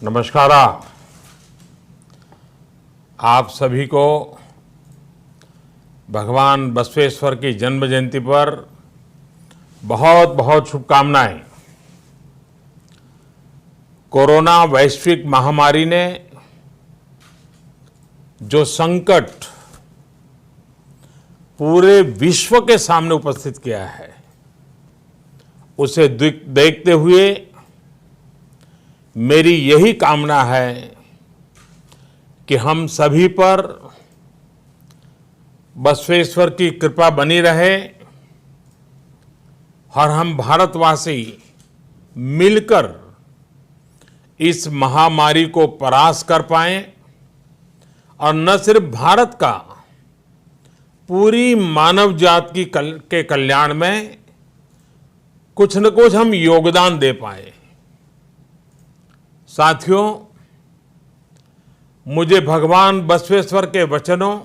नमस्कार। आप सभी को भगवान बसवेश्वर की जन्म जयंती पर बहुत बहुत शुभकामनाएं। कोरोना वैश्विक महामारी ने जो संकट पूरे विश्व के सामने उपस्थित किया है, उसे देखते हुए मेरी यही कामना है कि हम सभी पर बसवेश्वर की कृपा बनी रहे और हम भारतवासी मिलकर इस महामारी को परास्त कर पाएं और न सिर्फ भारत का, पूरी मानव जात के कल्याण में कुछ न कुछ हम योगदान दे पाए। साथियों, मुझे भगवान बसवेश्वर के वचनों,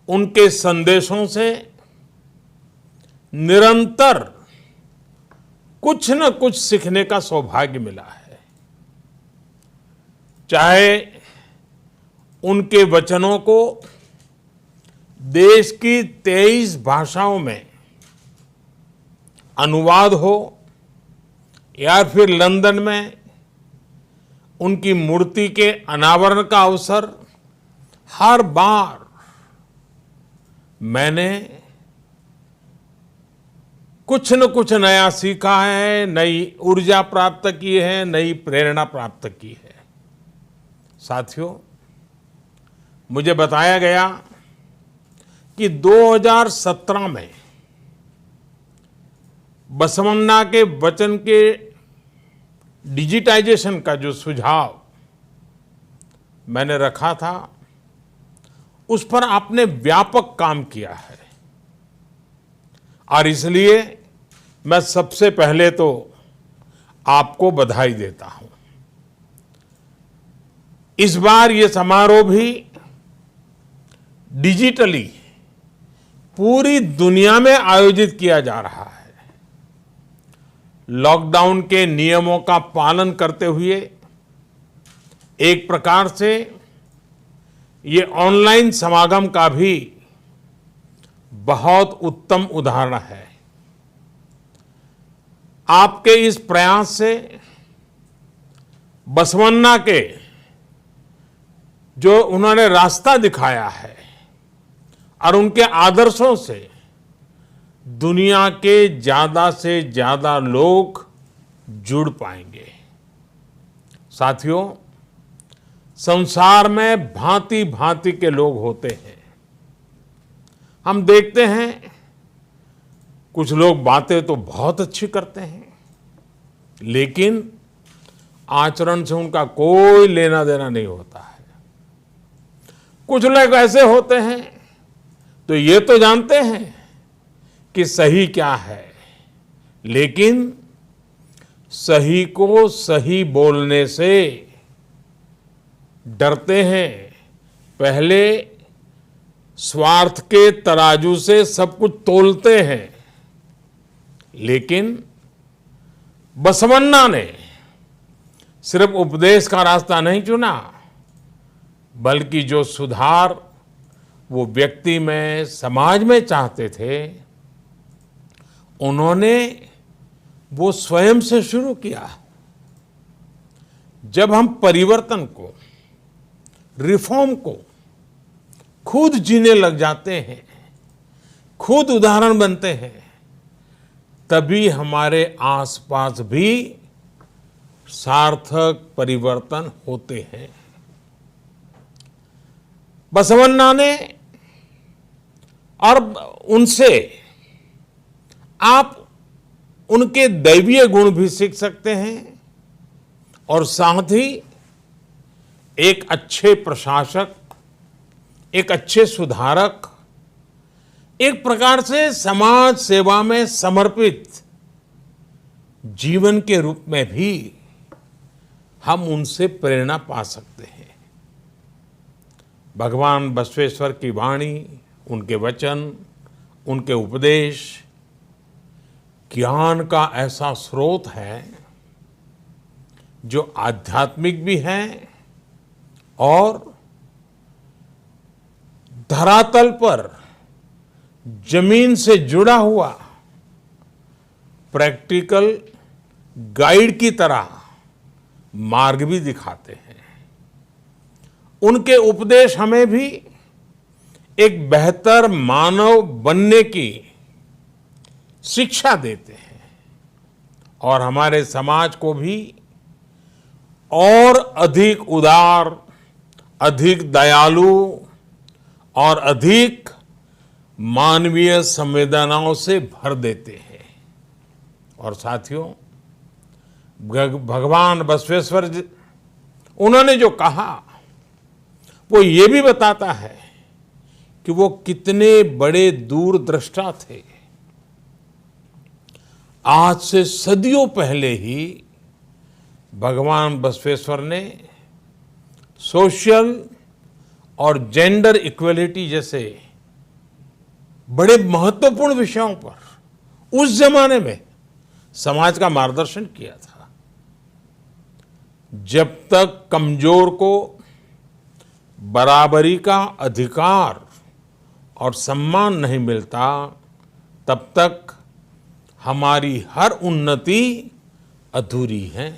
उनके संदेशों से निरंतर कुछ न कुछ सीखने का सौभाग्य मिला है। चाहे उनके वचनों को देश की 23 भाषाओं में अनुवाद हो या फिर लंदन में उनकी मूर्ति के अनावरण का अवसर, हर बार मैंने कुछ न कुछ नया सीखा है, नई ऊर्जा प्राप्त की है, नई प्रेरणा प्राप्त की है। साथियों, मुझे बताया गया कि 2017 में बसवन्ना के वचन के डिजिटाइजेशन का जो सुझाव मैंने रखा था, उस पर आपने व्यापक काम किया है और इसलिए मैं सबसे पहले तो आपको बधाई देता हूं। इस बार ये समारोह भी डिजिटली पूरी दुनिया में आयोजित किया जा रहा है। लॉकडाउन के नियमों का पालन करते हुए एक प्रकार से ये ऑनलाइन समागम का भी बहुत उत्तम उदाहरण है। आपके इस प्रयास से बसवन्ना के जो उन्होंने रास्ता दिखाया है और उनके आदर्शों से दुनिया के ज्यादा से ज्यादा लोग जुड़ पाएंगे। साथियों, संसार में भांति भांति के लोग होते हैं। हम देखते हैं कुछ लोग बातें तो बहुत अच्छी करते हैं, लेकिन आचरण से उनका कोई लेना देना नहीं होता है। कुछ लोग ऐसे होते हैं तो ये तो जानते हैं कि सही क्या है, लेकिन सही को सही बोलने से डरते हैं। पहले स्वार्थ के तराजू से सब कुछ तोलते हैं। लेकिन बसवन्ना ने सिर्फ उपदेश का रास्ता नहीं चुना, बल्कि जो सुधार वो व्यक्ति में, समाज में चाहते थे, उन्होंने वो स्वयं से शुरू किया। जब हम परिवर्तन को, रिफॉर्म को खुद जीने लग जाते हैं, खुद उदाहरण बनते हैं, तभी हमारे आसपास भी सार्थक परिवर्तन होते हैं। बसवन्ना ने और उनसे आप उनके दैवीय गुण भी सीख सकते हैं और साथ ही एक अच्छे प्रशासक, एक अच्छे सुधारक, एक प्रकार से समाज सेवा में समर्पित जीवन के रूप में भी हम उनसे प्रेरणा पा सकते हैं। भगवान बसवेश्वर की वाणी, उनके वचन, उनके उपदेश ज्ञान का ऐसा स्रोत है जो आध्यात्मिक भी हैं और धरातल पर जमीन से जुड़ा हुआ प्रैक्टिकल गाइड की तरह मार्ग भी दिखाते हैं। उनके उपदेश हमें भी एक बेहतर मानव बनने की शिक्षा देते हैं और हमारे समाज को भी और अधिक उदार, अधिक दयालु और अधिक मानवीय संवेदनाओं से भर देते हैं। और साथियों, भगवान बसवेश्वर जी, उन्होंने जो कहा वो ये भी बताता है कि वो कितने बड़े दूरदृष्टा थे। आज से सदियों पहले ही भगवान बसवेश्वर ने सोशल और जेंडर इक्वलिटी जैसे बड़े महत्वपूर्ण विषयों पर उस जमाने में समाज का मार्गदर्शन किया था। जब तक कमजोर को बराबरी का अधिकार और सम्मान नहीं मिलता, तब तक हमारी हर उन्नति अधूरी है।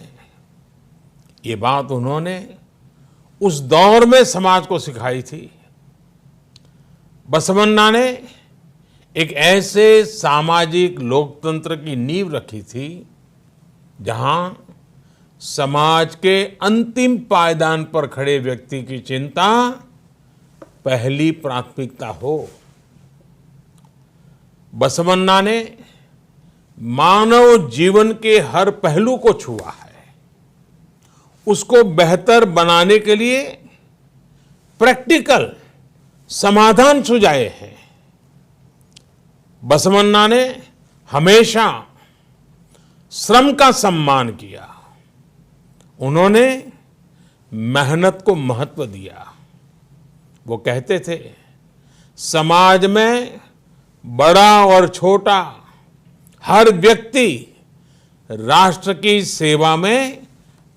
ये बात उन्होंने उस दौर में समाज को सिखाई थी। बसवन्ना ने एक ऐसे सामाजिक लोकतंत्र की नींव रखी थी जहां समाज के अंतिम पायदान पर खड़े व्यक्ति की चिंता पहली प्राथमिकता हो। बसवन्ना ने मानव जीवन के हर पहलू को छुआ है, उसको बेहतर बनाने के लिए प्रैक्टिकल समाधान सुझाए हैं। बसवन्ना ने हमेशा श्रम का सम्मान किया। उन्होंने मेहनत को महत्व दिया। वो कहते थे, समाज में बड़ा और छोटा हर व्यक्ति राष्ट्र की सेवा में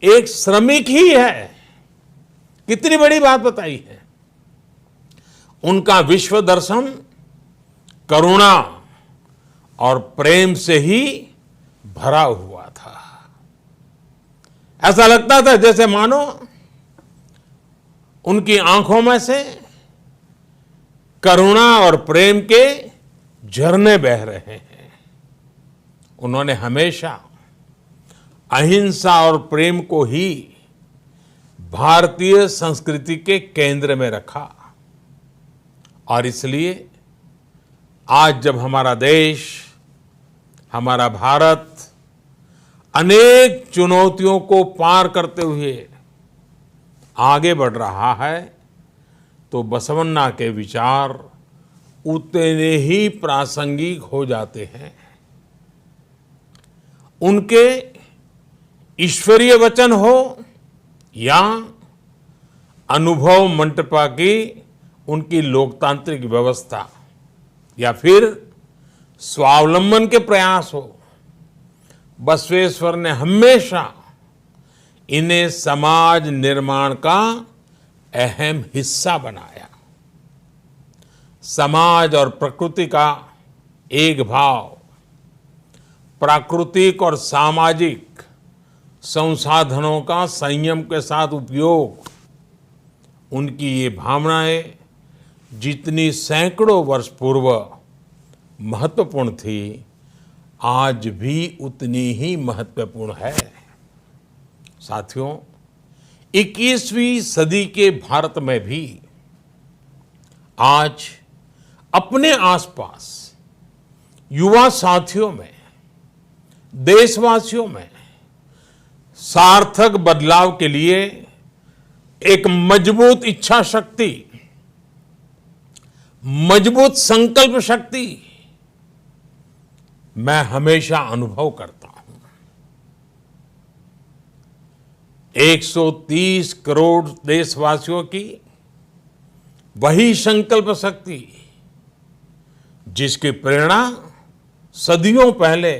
एक श्रमिक ही है। कितनी बड़ी बात बताई है। उनका विश्व दर्शन करुणा और प्रेम से ही भरा हुआ था। ऐसा लगता था जैसे मानो उनकी आंखों में से करुणा और प्रेम के झरने बह रहे हैं। उन्होंने हमेशा अहिंसा और प्रेम को ही भारतीय संस्कृति के केंद्र में रखा। और इसलिए आज जब हमारा देश, हमारा भारत अनेक चुनौतियों को पार करते हुए आगे बढ़ रहा है, तो बसवन्ना के विचार उतने ही प्रासंगिक हो जाते हैं। उनके ईश्वरीय वचन हो या अनुभव मंटपा की उनकी लोकतांत्रिक व्यवस्था या फिर स्वावलंबन के प्रयास हो, बसवेश्वर ने हमेशा इन्हें समाज निर्माण का अहम हिस्सा बनाया। समाज और प्रकृति का एक भाव, प्राकृतिक और सामाजिक संसाधनों का संयम के साथ उपयोग, उनकी ये भावनाएं जितनी सैकड़ों वर्ष पूर्व महत्वपूर्ण थी, आज भी उतनी ही महत्वपूर्ण है। साथियों, 21वीं सदी के भारत में भी आज अपने आसपास युवा साथियों में, देशवासियों में सार्थक बदलाव के लिए एक मजबूत इच्छा शक्ति, मजबूत संकल्प शक्ति मैं हमेशा अनुभव करता हूं। 130 करोड़ देशवासियों की वही संकल्प शक्ति जिसकी प्रेरणा सदियों पहले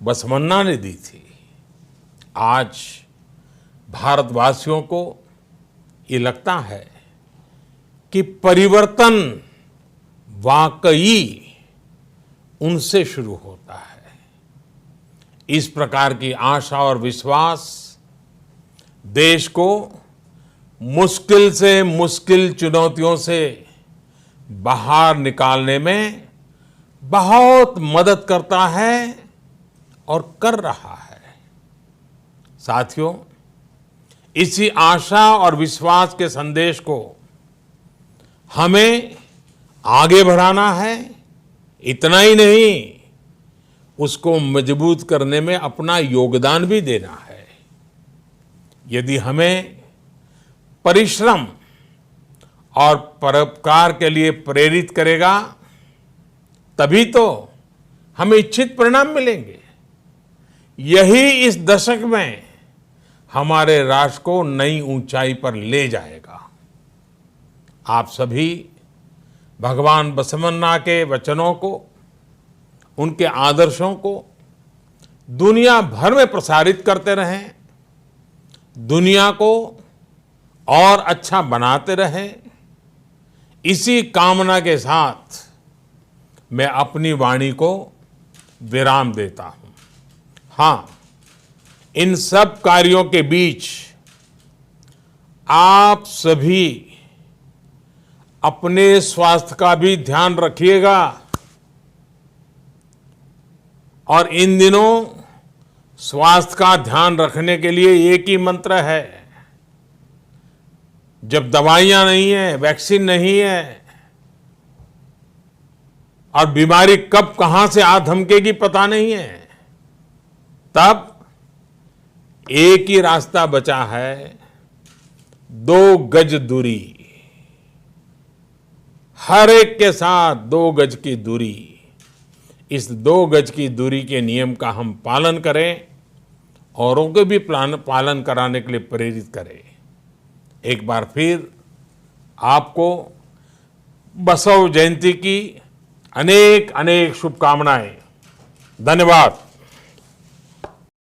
बसवन्ना ने दी थी, आज भारतवासियों को ये लगता है कि परिवर्तन वाकई उनसे शुरू होता है। इस प्रकार की आशा और विश्वास देश को मुश्किल से मुश्किल चुनौतियों से बाहर निकालने में बहुत मदद करता है और कर रहा है। साथियों, इसी आशा और विश्वास के संदेश को हमें आगे बढ़ाना है। इतना ही नहीं, उसको मजबूत करने में अपना योगदान भी देना है। यदि हमें परिश्रम और परोपकार के लिए प्रेरित करेगा, तभी तो हमें इच्छित परिणाम मिलेंगे। यही इस दशक में हमारे राष्ट्र को नई ऊंचाई पर ले जाएगा। आप सभी भगवान बसवन्ना के वचनों को, उनके आदर्शों को दुनिया भर में प्रसारित करते रहें, दुनिया को और अच्छा बनाते रहें। इसी कामना के साथ मैं अपनी वाणी को विराम देता हूं। हां, इन सब कार्यों के बीच आप सभी अपने स्वास्थ्य का भी ध्यान रखिएगा। और इन दिनों स्वास्थ्य का ध्यान रखने के लिए एक ही मंत्र है। जब दवाइयां नहीं है, वैक्सीन नहीं है और बीमारी कब कहां से आ धमकेगी पता नहीं है, तब एक ही रास्ता बचा है, 2 गज दूरी। हर एक के साथ 2 गज की दूरी। इस 2 गज की दूरी के नियम का हम पालन करें, औरों को भी पालन कराने के लिए प्रेरित करें। एक बार फिर आपको बसव जयंती की अनेक अनेक शुभकामनाएं। धन्यवाद।